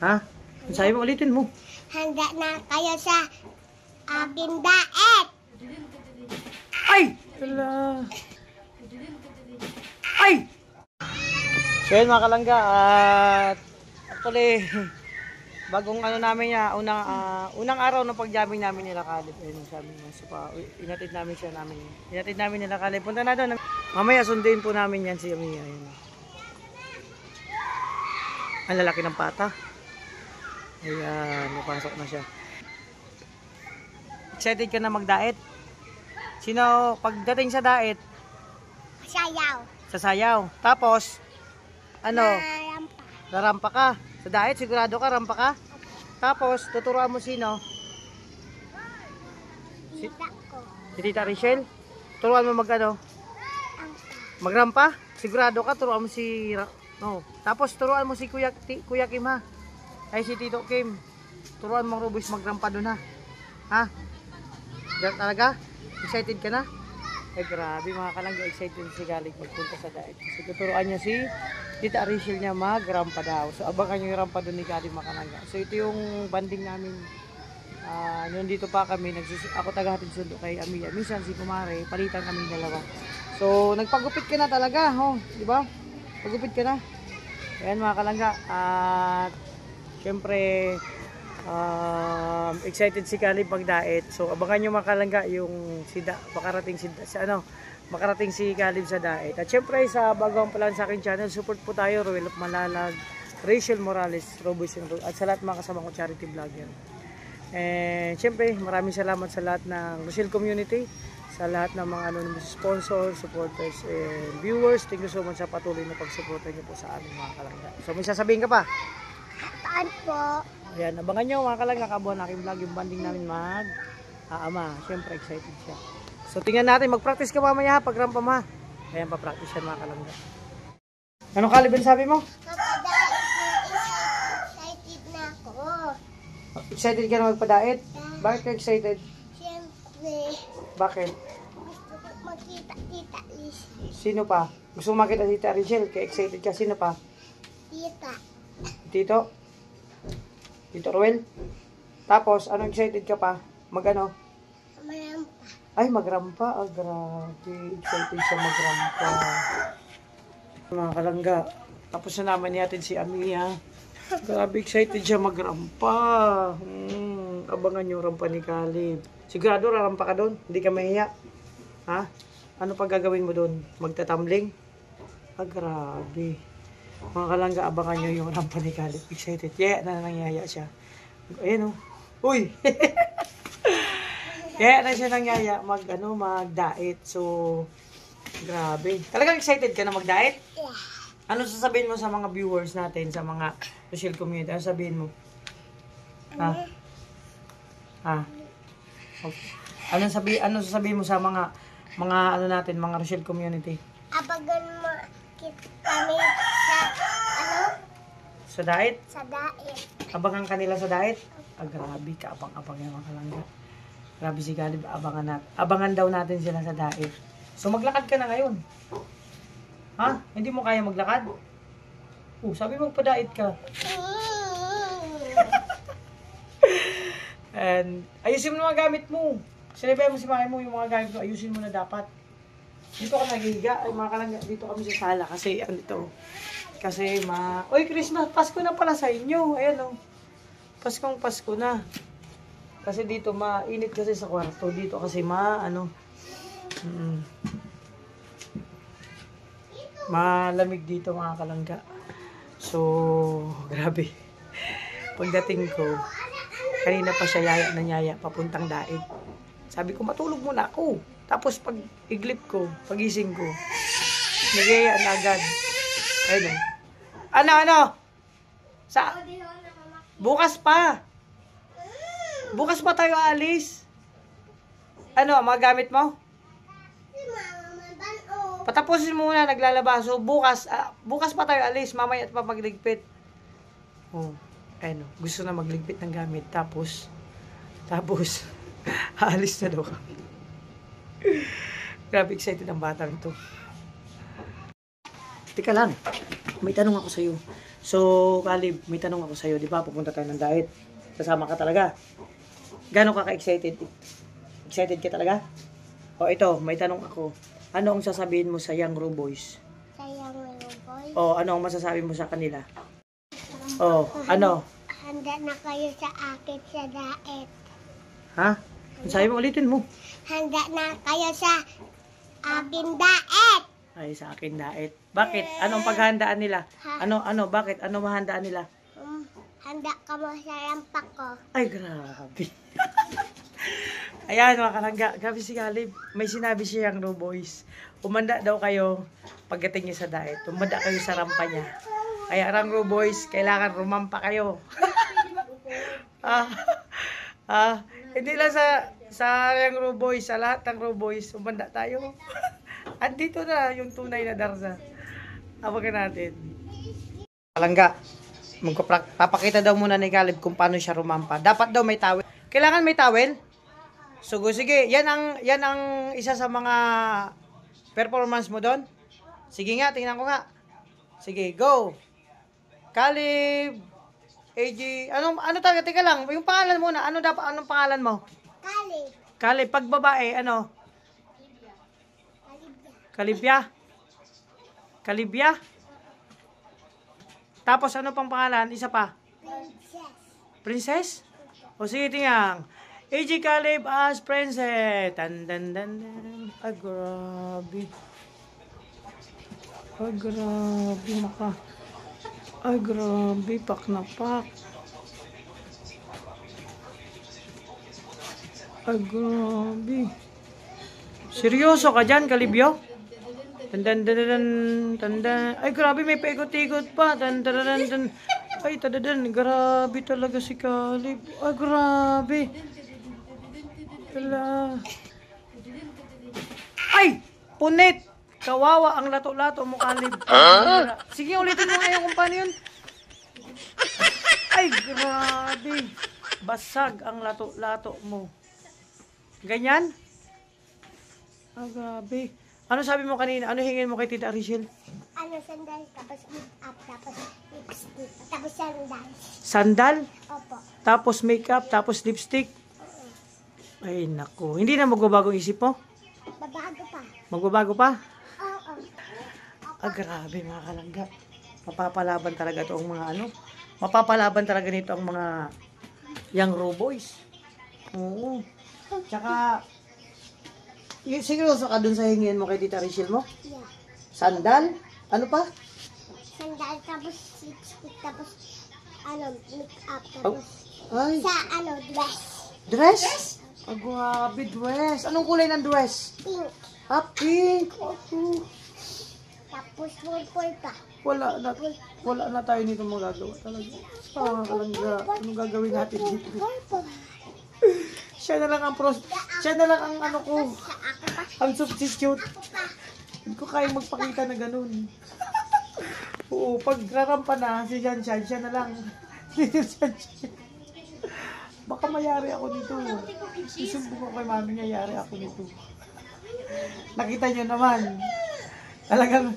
Ha? Sabi mo, ulitin mo. Handa na kayo sa aking daet. Ay! Hala. Ay! So yun mga kalangga, at actually, bagong ano namin niya, unang araw ng pag-jamming namin nila Caleb. Ayun, sabi niya, so inatid namin siya inatid namin nila Caleb. Punta na doon. Mamaya sunduin po namin yan si Amia. Ayun. Ang lalaki ng pata. Ayan, napasok na siya. Excited ka na mag-diet? Sino, pagdating sa diet? Sayaw. Sa sayaw. Tapos, ano? Rampa. Rarampa ka. Sa diet, sigurado ka, rampa ka? Tapos, tuturuan mo sino? Tita ko. Si Tita Richelle? Turuan mo mag-ano? Rampa. Magrampa? Sigurado ka, turuan mo si... No. Tapos, turuan mo si Kuya Kim, ha? Ay, si Tito Kim. Turuan mo Rubis magrampa doon, ha? Ha? Diyan talaga? Excited ka na? Ay, grabe mga kalangga. Excited si Galing magpunta sa diet. Kasi tuturuan niya si Tita Richelle niya magrampa daw. So, abangan niyo yung rampa doon ni Galing mga kalangga. So, ito yung banding namin. Noon dito pa kami, ako tagahatid sundo kay Amia. Minsan si Kumare, palitan kaming dalawa. So, nagpagupit ka na talaga, oh, di ba? Pagupit ka na. Ayan mga kalangga. At syempre, excited si Caleb pag-diet. So, abangan nyo mga kalangga yung makarating si Caleb sa diet. At syempre, sa bagong pa lang sa akin channel, support po tayo, Roel of Malalag, Rachel Morales, Robinson, at sa lahat mga kasama ko charity vlogger. And syempre, maraming salamat sa lahat ng Rochelle community, sa lahat ng mga anonymous sponsors, supporters, and viewers. Thank you so much sa patuloy na pagsuporta niyo po sa aming mga kalangga. So, may sasabihin ka pa? Taan po. Ayan, abangan nyo mga kalangga, kabuhan aking vlog, yung banding namin mag-aama. Siyempre, excited siya. So, tingnan natin, mag-practice ka mamaya pag rampa ma. Ayan, pa-practice yan mga kalangga. Anong Caleb sabi mo? Excited na ako. Excited ka na magpa-diet? Bakit ka excited? Siyempre, Bakit? gusto ko makita Tita Liz. Sino pa? Gusto mo makita si Tita Richelle? Kaya excited ka. Sino pa? Tita. Tito? Tito Roel? Tapos, anong excited ka pa? Mag-ano? Marampa. Ay, magrampa. Ah, grabe. Excited siya magrampa. Mga kalangga. Tapos na naman natin si Amia. Grabe, excited siya magrampa. Abangan yung rampa ni Caleb. Sigurado, rarampa ka doon? Hindi ka mahiya? Ha? Ano pa gagawin mo doon? Magtatumbling? Ah, grabe. Mga kalangga, abangan nyo yung rampa ni Caleb. Excited. Yeah, nangyaya siya. Ayan o. Uy! Yeah, na siya nangyaya mag-diet. So, grabe. Talagang excited ka na mag-diet? Yeah. Ano sasabihin mo sa mga viewers natin, sa mga social community? Ano sabihin mo? Ha? Ha? Okay. Ano sasabihin mo sa mga ano natin, mga social community? Abagan mo kami sa Sa diet? sa daet. Abangan kanila sa diet? Ah, grabe, kaabang-abang yung mga kalangga. Grabe si Caleb, abangan daw natin sila sa diet. So maglakad ka na ngayon. Ha? Hindi mo kaya maglakad? Sabi mo magpa-diet ka. And ayusin mo na mga gamit mo. Sinabay mo si mami mo yung mga gamit mo, ayusin mo na dapat. Dito ka nagihiga. Ay mga kalangga, dito kami sa sala kasi andito. Kasi Uy, Christmas, Pasko na pala sa inyo. Ayan o. Paskong Pasko na. Kasi dito mainit kasi sa kwarto. Dito kasi malamig dito mga kalangga. So, grabe. Pagdating ko, kanina pa siya nanyaya papuntang daig. Sabi ko, matulog muna ako. Tapos pag iglip ko, pagising ko, nagyaya na agad. Ayun. Ano? Bukas pa. Bukas pa tayo alis. Ano, mga gamit mo? Patapusin mo muna, naglalaba. So, bukas pa tayo alis. Mamaya at papagligpit. Gusto na magligpit ng gamit. Tapos, aalis na daw kami. Grabe, excited ang batang to. Teka lang, may tanong ako sa'yo. So, Caleb, may tanong ako sa'yo, di ba? Pupunta tayo ng diet. Kasama ka talaga. Gano'n ka ka-excited? Excited ka talaga? O ito, may tanong ako. Ano ang sasabihin mo sa Young Ru Boys? Sayang boy. O ano ang masasabi mo sa kanila? O, ano? Handa na kayo sa akin sa diet. Ha? Ang sabi mo, ulitin mo. Handa na kayo sa akin diet. Ay, sa akin diet. Bakit? Anong paghandaan nila? Ano, bakit? Ano mahandaan nila? Handa ka mo sa lampak ko. Ay, grabe. Ayan, mga kalangga. Grabe si Caleb. May sinabi siya yung Ru Boys. Umanda daw kayo pagdating niya sa diet. Umanda kayo sa rampa niya. Kaya Ru Boys, kailangan rumampa kayo. Hindi lang sa yung Ru Boys, sa lahat ng Ru Boys, umanda tayo. At dito na yung tunay na darsa. Abangan natin. Kalangga, papakita daw muna ni Caleb kung paano siya rumampa. Dapat daw may towel. Kailangan may towel? So, sige, yan ang isa sa mga performance mo doon. Sige nga, tingnan ko nga. Sige, go. Caleb, AG, ano talaga, teka lang, yung pangalan muna, anong pangalan mo? Caleb. Caleb, pag babae, ano? Kalibya. Kalibya. Tapos, ano pang pangalan? Isa pa? Princess. Princess? O sige, tingnan. AG Caleb as Princess. Dan. Ay, grabe. Ay, grabe, Ay, grabe, pak na pak. Ay, grabe. Seryoso ka dyan, Kalibyo? Tandan. Ay, grabe, may paikot-ikot pa. Tandan. Ay, grabe talaga si Caleb. Ay, grabe. Wala. Ay, punit. Kawawa ang lato-lato mo, Caleb. Sige, ulitin mo ngayon kung paano yun. Ay, grabe. Basag ang lato-lato mo. Ganyan? Ay, grabe. Ano sabi mo kanina? Ano hingin mo kay Tita Rachel? Sandal, tapos make-up, tapos lipstick, tapos sandal. Sandal? Opo. Tapos makeup, tapos lipstick? Ay, naku. Hindi na magbabagong isip mo? Babago pa. Magbabago pa? Oo. Ah, grabe mga kalangga. Mapapalaban talaga ito ang mga Mapapalaban talaga nito ang mga Young Ru Boys. Oo. Tsaka, seryoso ka dun sa hingin mo kay Tita Rachel mo? Yeah. Sandal? Ano pa? Sandal, tapos lipstick, tapos make-up, tapos Ay, sa dress. dress? Ah, grabe, dress. Anong kulay ng dress? Pink. Ah, pink. Tapos purple pa. Wala na tayo nito magagawa talaga. Mga kalangga, anong gagawin natin dito? Purple. Siya na lang ang ang substitute. Hindi ko kaya magpakita na ganun. Oo, pag rarampa na, si Janshan, siya na lang. Baka mayari ako nito. Isumbong ko kay mami niya, yari ako nito. Nakita niyo naman. Talagang,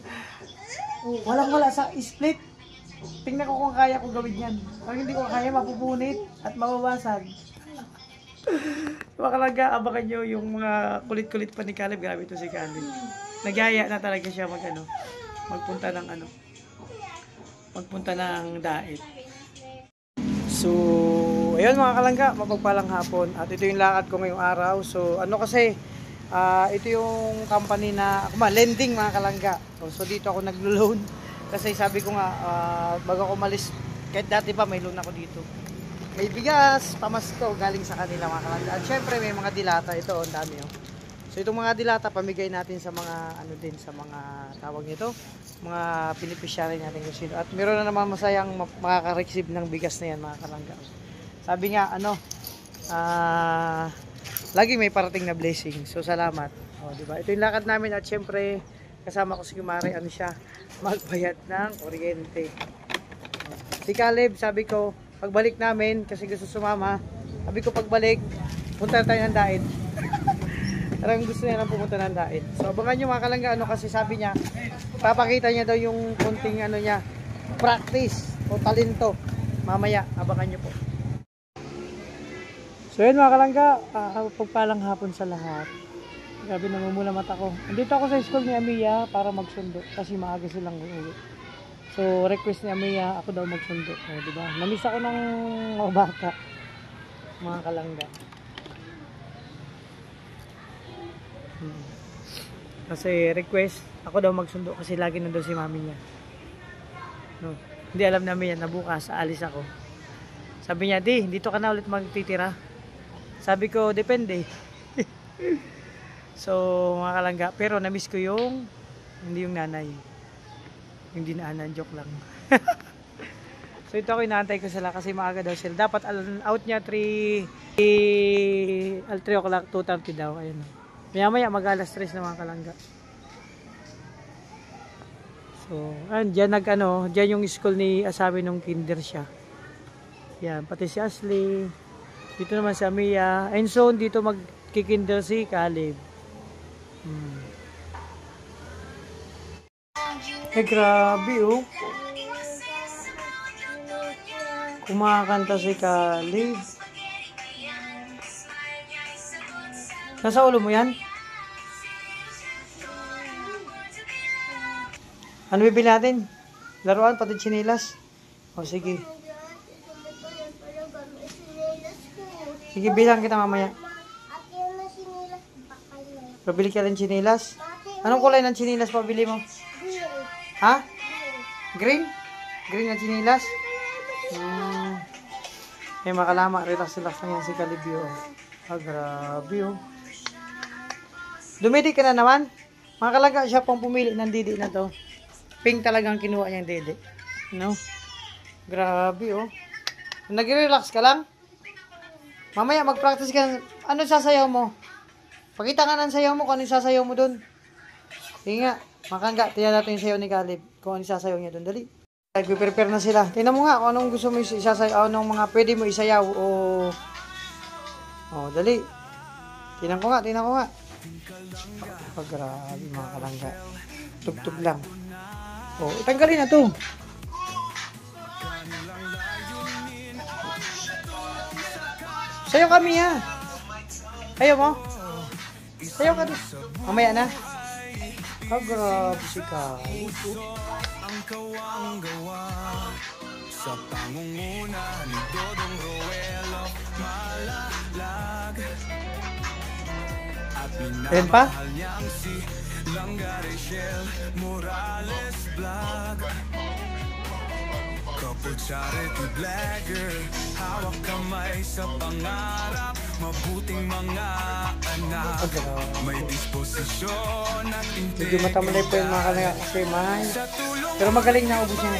walang-wala sa split. Tingnan ko kung kaya ko gawin yan. Pag hindi ko kaya, mapupunit at mababasag. Makalaga, abangan nyo yung mga kulit-kulit pa ni Caleb. Grabe ito si Caleb. Nagyaya na talaga siya magpunta ng diet. So, ayun mga kalangga, mapagpalang hapon. At ito yung lakad ko ngayong araw. So, kasi, ito yung company na, lending mga kalangga. So, dito ako naglo-loan. Kasi sabi ko nga, bago ako malis, kahit dati pa may loan ako dito. May bigas, pamasko, galing sa kanila mga kalangga. At syempre may mga dilata ito, ang dami oh. So itong mga dilata, pamigay natin sa mga, sa mga tawag nito, mga beneficiary natin kung sino. At meron na naman masayang makaka-receive ng bigas na yan mga kalangga. Sabi nga, lagi may parating na blessing. So salamat. O, diba? Ito yung lakad namin at syempre, kasama ko si Kumari, magbayad ng kuryente. Si Caleb, sabi ko, pagbalik namin, kasi gusto sumama, sabi ko pagbalik, punta tayo ng diet. Parang gusto niya lang pumunta ng diet. So abangan nyo mga kalangga, kasi sabi niya, papakita niya daw yung kunting niya, practice. o talento. Mamaya, abangan nyo po. So yun mga kalangga, pagpalang hapon sa lahat. Grabe, namumula mata ko. Andito ako sa school ni Amiya para magsundo kasi maaga silang uuwi. So request ni Amiya, ako daw magsundo. Diba? Namiss ako ng mga bata, mga kalangga. Kasi request, ako daw magsundo kasi lagi nandun si mami niya. No. Hindi alam namin yan na bukas aalis ako. Sabi niya, di, dito ka na ulit magtitira. Sabi ko, depende. So, mga kalangga, pero namiss ko yung, hindi yung nanay. Yung dinaanan, joke lang. So, ito ako inaantay ko sila kasi maaga daw sila. Dapat out niya 3 o'clock, 2:30 daw. Ayun. Maya-maya mag-alas 3 na mga kalangga. So, diyan yung school ni Asabi nung kinder siya. Yan, pati si Ashley. Dito naman si Amiya. And so, dito magkikinder si Caleb. Grabe oh. Kumakanta si Caleb. Nasa ulo mo yan? Ano bibili natin? Laruan, pati chinilas? O sige. Sige, bilang kita mamaya. Pabili ka ng chinilas? Anong kulay ng chinilas pabili mo? Ha? Green? Green na chinilas? Eh, makalama. Relax-relax na yan si Calibio. Grabe oh. Dumidi ka na naman? Makalaga siya pang pumili ng didi na to. Pink talagang kinuha niyang dede. No? Grabe, oh. Nag-relax ka lang? Mamaya mag-practice ka. Ano sasayaw mo? Pakita nga ng sayaw mo kung ano sasayaw mo dun. Sige nga. Makangga. Tingnan natin yung sayaw ni Caleb. Kung ano sasayaw niya dun. Dali. Nag-prepare na sila. Tingnan mo nga kung anong gusto mo isasayaw. Anong mga pwede mo isayaw. Dali. Tingnan ko nga. Grabe mga kalangga. Tugtog lang. Tanggalin na to. Sayaw kami ha. Ayaw mo? Sayaw ka doon. Mamaya na. Grabe si Kali. Ang kawang-gawa sa pangunguna ni Dodong Roelo Malalag at minamahal niyang si Langga Rachel Morales Vlog. Couple charity blagger, hawak kamay sa pangarap, mabuting mga anak, may disposisyon at medyo matamalay po yung mga kalangga kasi may pero magaling na ubos niya.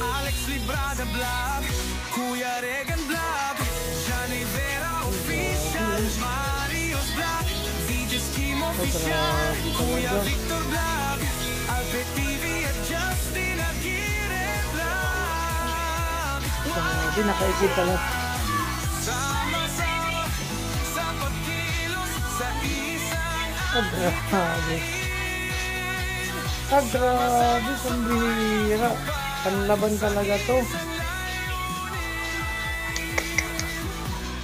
Alex Librada Vlog, Kuya Regan Vlog, Johnny Vera Official, Mario's Vlog, DJ's Team Official, Kuya Victor Vlog, Albert TV at Justin Aguirre Vlog. Hindi nakaisip pala. Sama-sama sa pagkilos sa isang Grabe. Grabe, sambira. Panlaban talaga to.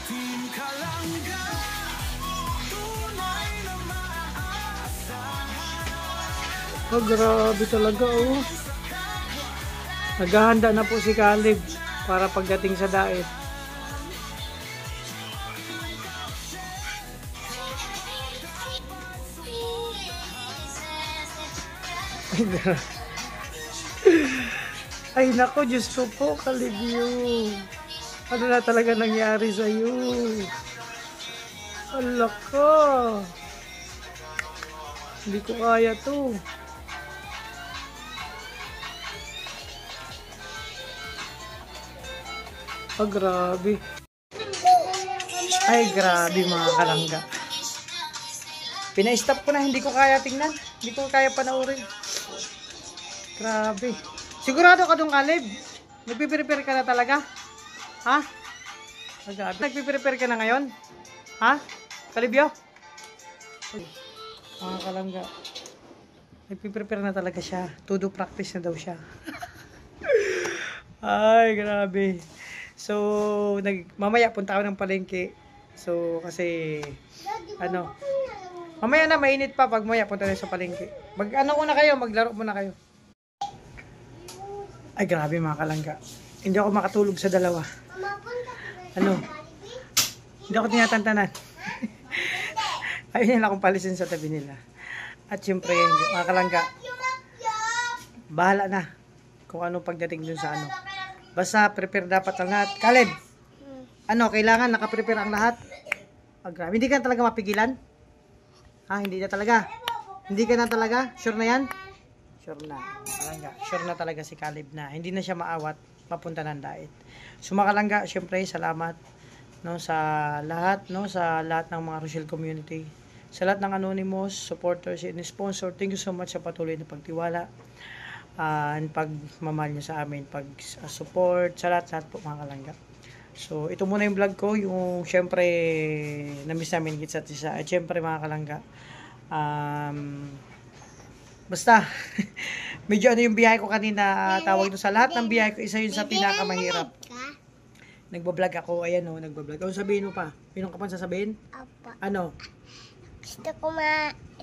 Team Kalangga, tunay na maaasahan. Grabe talaga oh. Naghahanda na po si Caleb para pagdating sa daet. Ay nako, Diyos ko po, Calibio. Ano na talaga nangyari sa'yo? Ala ka. Hindi ko kaya to. Grabe. Ay, grabe mga kalangga. Pina-stop ko na, hindi ko kaya tingnan. Hindi ko kaya panoorin. Grabe. Sigurado ka dong, Caleb? Nagpiprepare ka na talaga? Ha? Grabe. Nagpiprepare ka na ngayon? Ha? Calebio? Mga kalangga. Nagpiprepare na talaga siya. To-do practice na daw siya. Ay, grabe. So, mamaya punta ako ng palengke. So, kasi, ano, mamaya na, mainit pa pag mamaya punta na sa palengke. Ano muna kayo, maglaro muna kayo. Ay, grabe mga kalangga. Hindi ako makatulog sa dalawa. Ano? Hindi ako tinatantanan. Ayun nila akong palisin sa tabi nila. At syempre, mga kalangga, bahala na kung anong pagdating dun sa ano. Basta prepare dapat ang lahat. Caleb, ano, kailangan nakaprepare ang lahat? Ah, grabe. Hindi ka na talaga mapigilan? Ha, hindi na talaga? Hindi ka na talaga? Sure na yan? Sure na. Kalangga, sure na talaga si Caleb na hindi na siya maawat papunta ng diet. So mga kalangga, syempre, salamat no sa lahat ng mga Rochelle community, sa lahat ng anonymous supporters and sponsor. Thank you so much sa patuloy na pagtiwala and pagmamahal niyo sa amin, pag support sa lahat po mga kalangga. So ito muna yung vlog ko, yung syempre na-miss namin sa isa. At syempre mga kalangga, basta medyo ano yung biyahe ko kanina, tawag ito sa lahat ng biyahe ko, isa yun sa pinakamahirap. Nagbablog ako, ayan o, nagbablog. Ano sabihin mo pa? Pinong ka pa sasabihin? Apa. Ano? Gusto ko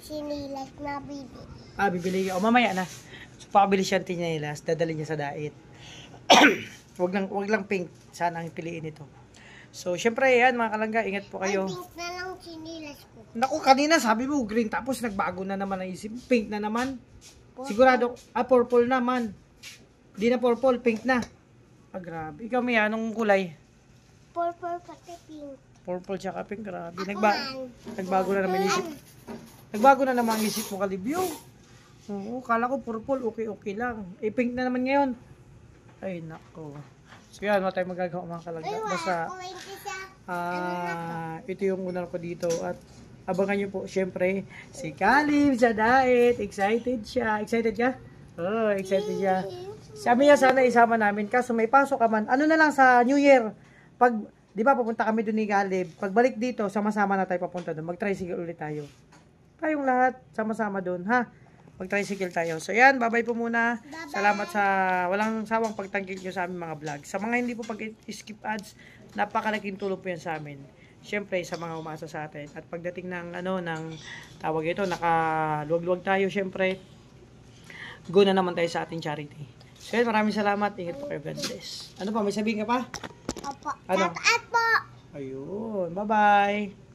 sinilas na bibi. Ah, bibili ka. O, mamaya na. So, pakabili siya ng tinilas, dadali niya sa diet. wag lang pink. Sana ang piliin ito. So, syempre, yan, mga kalangga, ingat po kayo. Ay, pink na lang sinilas ko. Naku, kanina sabi mo green, tapos nagbago na naman ang isip. Pink na naman. Sigurado, purple naman. Di na purple, pink na. Ah, grabe. Ikaw, Mia, anong kulay? Purple pati pink. Purple tsaka pink, grabe. Ako Nagbago na naman isip. Nagbago na naman ang isip mo, Kalibyo. Oo, kala ko purple, okay lang. Eh, pink na naman ngayon. Ay, nako. So yan, wala tayong magagawa mga kalangga. Basta, ito yung unan ko dito. At abangan nyo po, syempre, si Caleb sa diet. Excited siya. Excited ka? Oh, excited siya. Sabi niya sana isama namin. Kaso may pasok ka man. Ano na lang sa New Year. Pag, di ba, papunta kami doon ni Caleb. Pagbalik dito, sama-sama na tayo papunta doon. Mag-tricycle ulit tayo. Tayong lahat, sama-sama doon, ha? Mag-tricycle tayo. So, yan, bye-bye po muna. Bye-bye. Salamat sa walang sawang pagtangkil nyo sa aming mga vlog. Sa mga hindi po pag-skip ads, napakalaking tulong po yan sa amin. Siyempre, sa mga umasa sa atin. At pagdating ng, ng tawag ito, nakaluwag-luwag tayo, siyempre, go na naman tayo sa ating charity. So, yan, maraming salamat. Ingat po kayo. God bless. Ano pa? May sabihin ka pa? Opo. Ano? Tataat po. Ayun. Bye-bye.